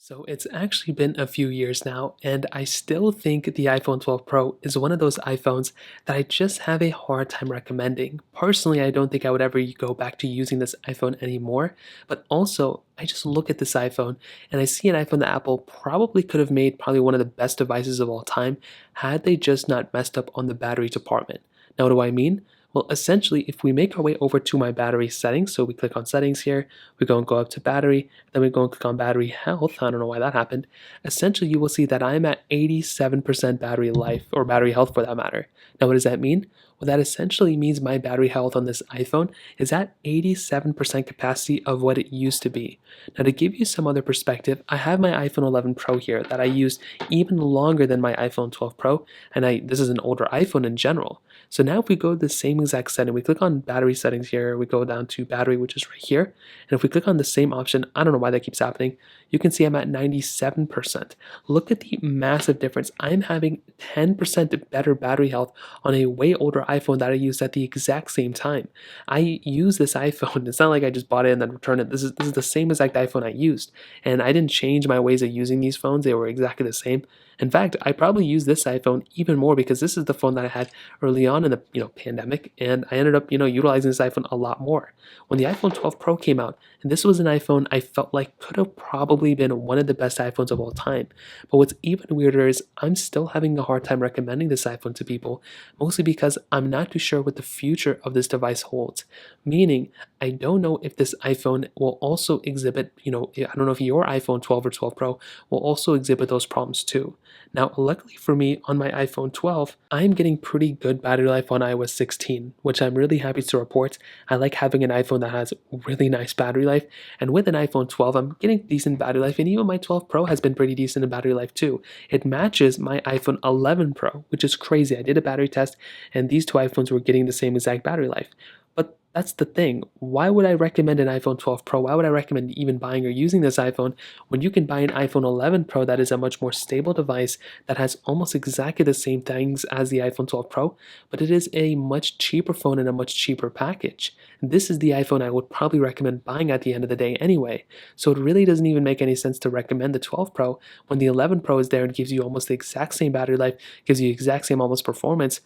So it's actually been a few years now, and I still think the iPhone 12 Pro is one of those iPhones that I just have a hard time recommending. Personally, I don't think I would ever go back to using this iPhone anymore, but also I just look at this iPhone and I see an iPhone that Apple probably could have made probably one of the best devices of all time had they just not messed up on the battery department. Now, what do I mean? Well, essentially, if we make our way over to my battery settings, so we click on settings here, we go and go up to battery, then we go and click on battery health. I don't know why that happened. Essentially, you will see that I'm at 87% battery life, or battery health for that matter. Now, what does that mean? Well, that essentially means my battery health on this iPhone is at 87% capacity of what it used to be. Now, to give you some other perspective, I have my iPhone 11 Pro here that I used even longer than my iPhone 12 Pro, and this is an older iPhone in general. So now if we go to the same exact setting, we click on battery settings here, we go down to battery, which is right here. And if we click on the same option, I don't know why that keeps happening, you can see I'm at 97%. Look at the massive difference. I'm having 10% better battery health on a way older iPhone that I used at the exact same time. I use this iPhone. It's not like I just bought it and then returned it. This is the same exact iPhone I used. And I didn't change my ways of using these phones. They were exactly the same. In fact, I probably use this iPhone even more because this is the phone that I had early on in the pandemic, and I ended up utilizing this iPhone a lot more. When the iPhone 12 Pro came out, and this was an iPhone I felt like could have probably been one of the best iPhones of all time. But what's even weirder is I'm still having a hard time recommending this iPhone to people, mostly because I'm not too sure what the future of this device holds. Meaning, I don't know if this iPhone will also exhibit, I don't know if your iPhone 12 or 12 Pro will also exhibit those problems too. Now, luckily for me, on my iPhone 12, I'm getting pretty good battery life on iOS 16, which I'm really happy to report. I like having an iPhone that has really nice battery life, and with an iPhone 12, I'm getting decent battery life, and even my 12 Pro has been pretty decent in battery life too. It matches my iPhone 11 Pro, which is crazy. I did a battery test, and these two iPhones were getting the same exact battery life. But that's the thing. Why would I recommend an iPhone 12 Pro? Why would I recommend even buying or using this iPhone when you can buy an iPhone 11 Pro that is a much more stable device that has almost exactly the same things as the iPhone 12 Pro, but it is a much cheaper phone and a much cheaper package. This is the iPhone I would probably recommend buying at the end of the day anyway. So it really doesn't even make any sense to recommend the 12 Pro when the 11 Pro is there and gives you almost the exact same battery life, gives you the exact same almost performance.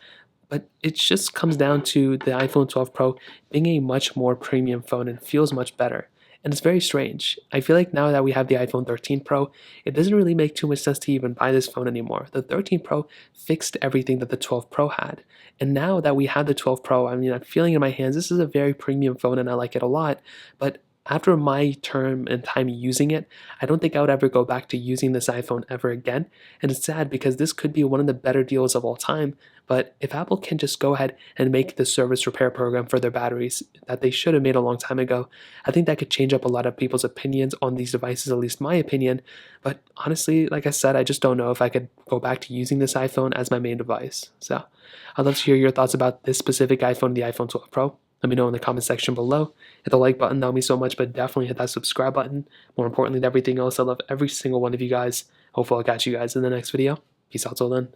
But it just comes down to the iPhone 12 Pro being a much more premium phone and feels much better. And it's very strange. I feel like now that we have the iPhone 13 Pro, it doesn't really make too much sense to even buy this phone anymore. The 13 Pro fixed everything that the 12 Pro had. And now that we have the 12 Pro, I'm feeling in my hands, this is a very premium phone and I like it a lot. But after my term and time using it, I don't think I would ever go back to using this iPhone ever again. And it's sad because this could be one of the better deals of all time. But if Apple can just go ahead and make the service repair program for their batteries that they should have made a long time ago, I think that could change up a lot of people's opinions on these devices, at least my opinion. But honestly, like I said, I just don't know if I could go back to using this iPhone as my main device. So I'd love to hear your thoughts about this specific iPhone, the iPhone 12 Pro. Let me know in the comment section below. Hit the like button, that would mean so much, but definitely hit that subscribe button. More importantly than everything else, I love every single one of you guys. Hopefully I'll catch you guys in the next video. Peace out till then.